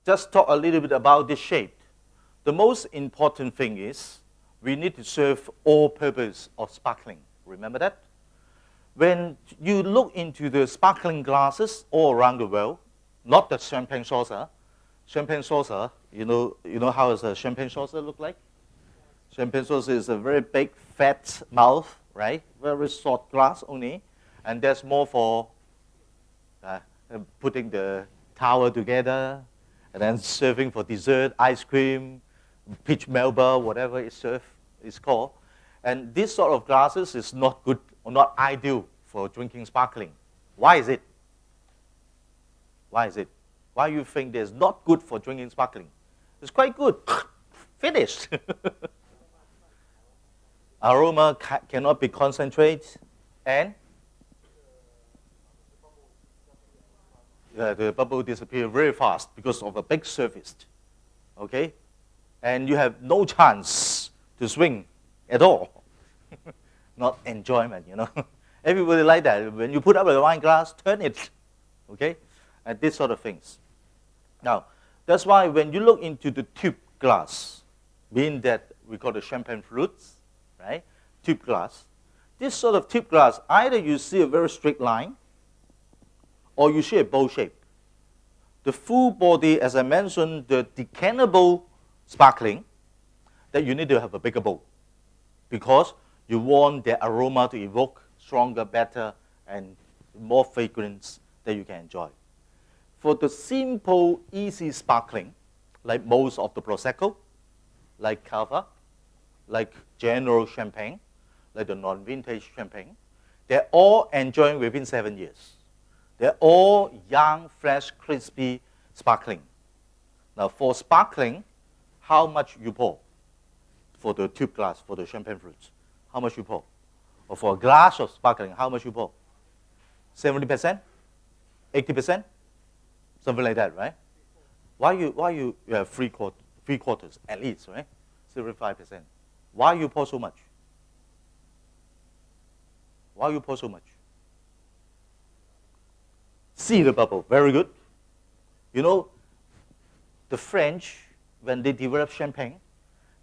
just talk a little bit about the shape. The most important thing is we need to serve all purpose of sparkling. Remember that? When you look into the sparkling glasses all around the world, not the champagne saucer. Champagne saucer, you know how does a champagne saucer look like? Champagne saucer is a very big, fat mouth, right? Very short glass only. And there's more for putting the tower together, and then serving for dessert, ice cream, peach melba, whatever it's called. And this sort of glasses is not good or not ideal for drinking sparkling. Why is it? Why is it? Why you think it's not good for drinking sparkling? It's quite good. Finished. Aroma cannot be concentrated, and the bubble disappears very fast because of a big surface. Okay? And you have no chance to swing at all. Not enjoyment, Everybody like that. When you put up a wine glass, turn it. Okay? And these sort of things. Now, that's why when you look into the tube glass, being that we call the champagne flutes, right? Tube glass. This sort of tube glass, either you see a very straight line, or you see a bowl shape. The full body, as I mentioned, the decantable sparkling, that you need to have a bigger bowl, because you want the aroma to evoke stronger, better, and more fragrance that you can enjoy. For the simple, easy sparkling, like most of the Prosecco, like Cava, like General Champagne, like the non-vintage champagne, they're all enjoying within 7 years. They're all young, fresh, crispy, sparkling. Now, for sparkling, how much you pour? For the tube glass, for the champagne fruits, how much you pour? Or for a glass of sparkling, how much you pour? 70%? 80%? Something like that, right? Why you have three quarters at least, right? 75%. Why you pour so much? Why you pour so much? See the bubble, very good. The French, when they develop champagne,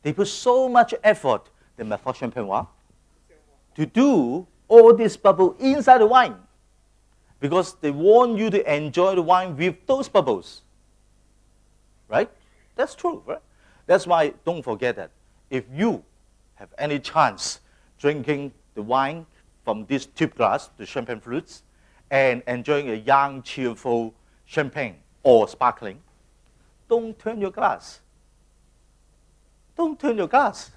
they put so much effort, the méthode champenoise, to do all this bubble inside the wine, because they want you to enjoy the wine with those bubbles. Right? That's true, right? That's why don't forget that. If you have any chance drinking the wine from this tube glass, the champagne flutes, and enjoying a young, cheerful champagne or sparkling, don't turn your glass. Don't turn your glass.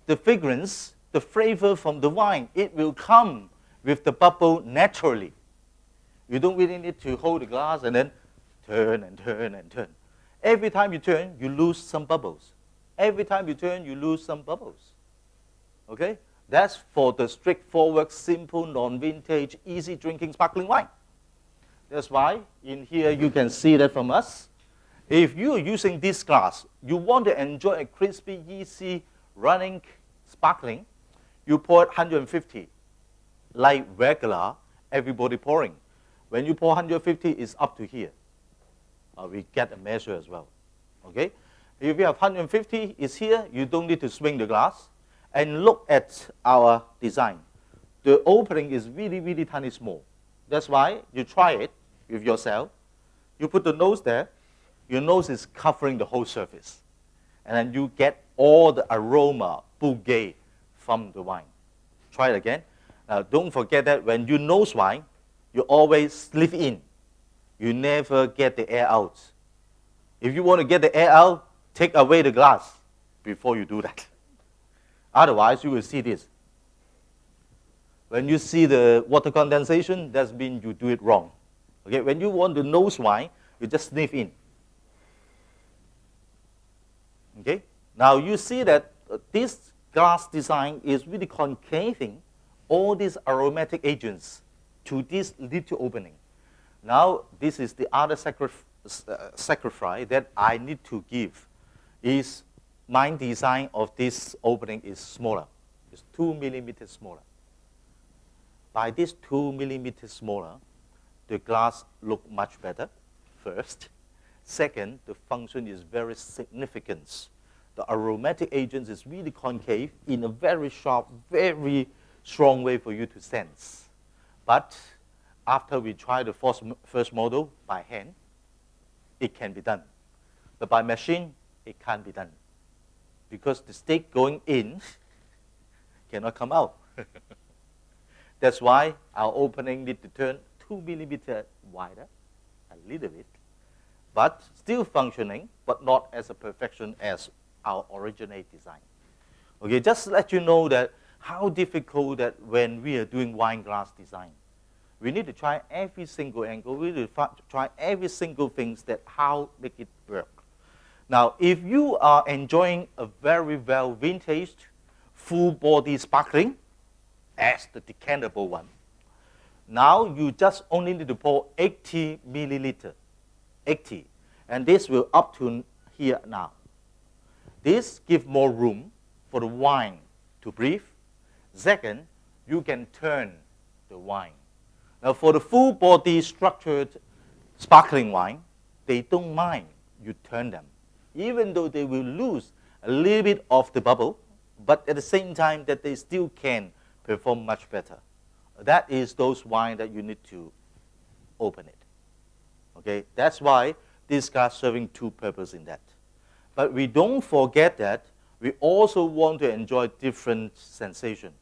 The fragrance, the flavor from the wine, it will come with the bubble naturally. You don't really need to hold the glass and then turn and turn and turn. Every time you turn, you lose some bubbles. Every time you turn, you lose some bubbles. Okay? That's for the straightforward, simple, non-vintage, easy drinking sparkling wine. That's why in here you can see that from us. If you are using this glass, you want to enjoy a crispy, easy, running sparkling, you pour 150, like regular, everybody pouring. When you pour 150, it's up to here. We get a measure as well. Okay? If you have 150, it's here. You don't need to swing the glass. And look at our design. The opening is really, really tiny small. That's why you try it with yourself. You put the nose there. Your nose is covering the whole surface. And then you get all the aroma, bouquet from the wine. Try it again. Now, don't forget that when you nose wine, you always sniff in. You never get the air out. If you want to get the air out, take away the glass before you do that. Otherwise, you will see this. When you see the water condensation, that means you do it wrong. Okay? When you want the nose wine, you just sniff in. Okay? Now you see that this glass design is really concaving all these aromatic agents to this little opening. Now, this is the other sacrifice that I need to give. Is my design of this opening is smaller. It's 2 millimeters smaller. By this 2 millimeters smaller, the glass look much better, first. Second, the function is very significant. The aromatic agent is really concave in a very sharp, very strong way for you to sense. But after we try the first model by hand, it can be done. But by machine, it can't be done. Because the stick going in cannot come out. That's why our opening need to turn 2 millimeters wider, a little bit, but still functioning, but not as a perfection as our original design. Okay, just to let you know that how difficult that when we are doing wine glass design. We need to try every single angle. We need to try every single thing that how make it work. Now, if you are enjoying a very well vintage, full body sparkling, as the decantable one, now you just only need to pour 80 milliliter, 80, and this will up to here now. This gives more room for the wine to breathe. Second, you can turn the wine. Now, for the full body structured sparkling wine, they don't mind you turn them, even though they will lose a little bit of the bubble, but at the same time that they still can perform much better. That is those wine that you need to open it. Okay, that's why this glass serving two purposes in that. But we don't forget that we also want to enjoy different sensation.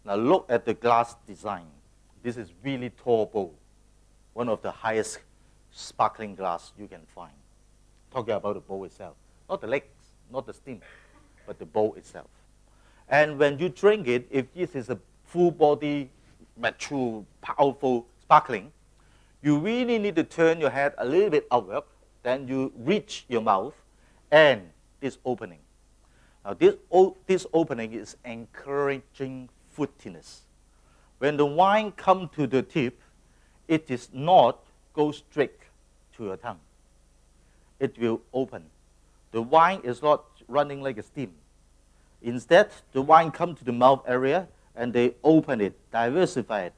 Now look at the glass design. This is really tall bowl, one of the highest sparkling glass you can find. Talking about the bowl itself, not the legs, not the stem, but the bowl itself. And when you drink it, if this is a full body, mature, powerful sparkling, you really need to turn your head a little bit outward, then you reach your mouth and this opening. Now this opening is encouraging fruitiness. When the wine comes to the tip, it is not go straight to your tongue. It will open. The wine is not running like a steam. Instead, the wine comes to the mouth area and they open it, diversify it.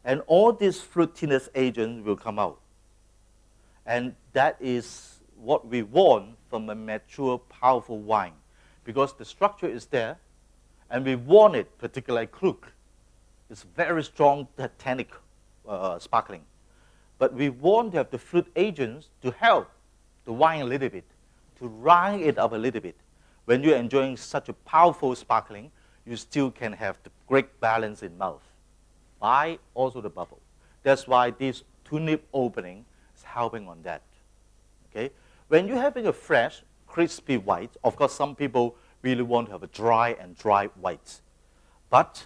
And all these fruitiness agents will come out. And that is what we want from a mature, powerful wine. Because the structure is there, and we want it, particularly Krug. It's very strong, tannic sparkling. But we want to have the fruit agents to help the wine a little bit, to rise it up a little bit. When you're enjoying such a powerful sparkling, you still can have the great balance in mouth. By also the bubble. That's why this two-nib opening is helping on that. Okay? When you're having a fresh, crispy white, of course some people really want to have a dry white. But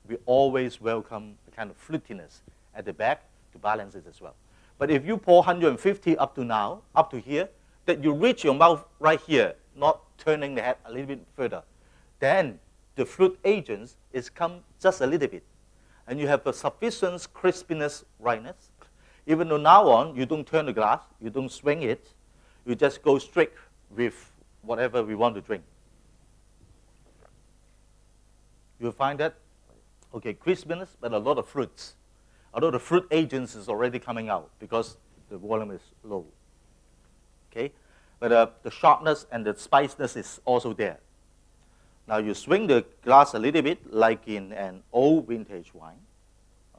we always welcome a kind of fruitiness at the back to balance it as well. But if you pour 150 up to now, up to here, that you reach your mouth right here, not turning the head a little bit further, then the fruit agents is come just a little bit. And you have a sufficient crispiness, rightness. Even though now on, you don't turn the glass, you don't swing it, you just go straight with whatever we want to drink. You'll find that, okay, crispiness, but a lot of fruits. Although the fruit agents is already coming out because the volume is low. Okay? But the sharpness and the spiciness is also there. Now you swing the glass a little bit like in an old vintage wine.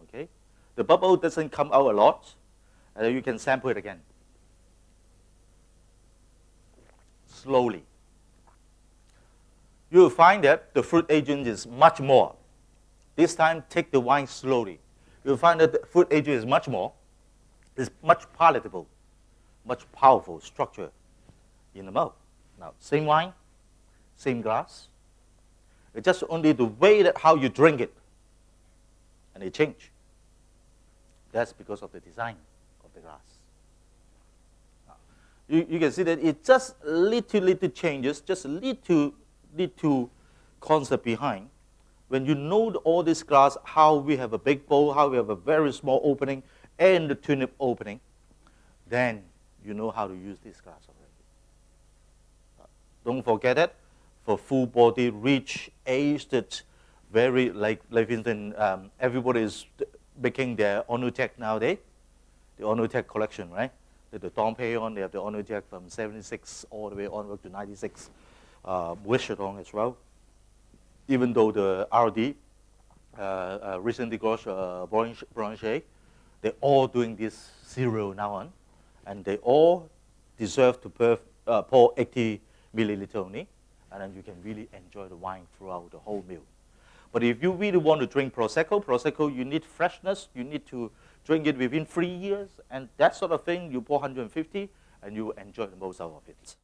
Okay? The bubble doesn't come out a lot. And you can sample it again. Slowly. You'll find that the fruit agent is much more. This time, take the wine slowly. You'll find that the fruit agent is much more. It's much palatable, much powerful structure in the mouth. Now, same wine, same glass. It's just only the way that how you drink it, and it change. That's because of the design of the glass. Now, you can see that it just little changes, just a little concept behind. When you know all this glass, how we have a big bowl, how we have a very small opening, and the two-nib opening, then you know how to use this glass already. Don't forget it. For full body, rich, aged, very like instance, everybody is making their Onutech nowadays, the Onutech collection, right? The Dom Perignon, they have the Honor Jack from 76 all the way onward to 96. Wishdom as well. Even though the RD recently got Blanchet, they're all doing this cereal now on, and they all deserve to pour 80 milliliter only, and then you can really enjoy the wine throughout the whole meal. But if you really want to drink Prosecco, you need freshness, you need to drink it within 3 years, and that sort of thing, you pour 150, and you enjoy the most out of it.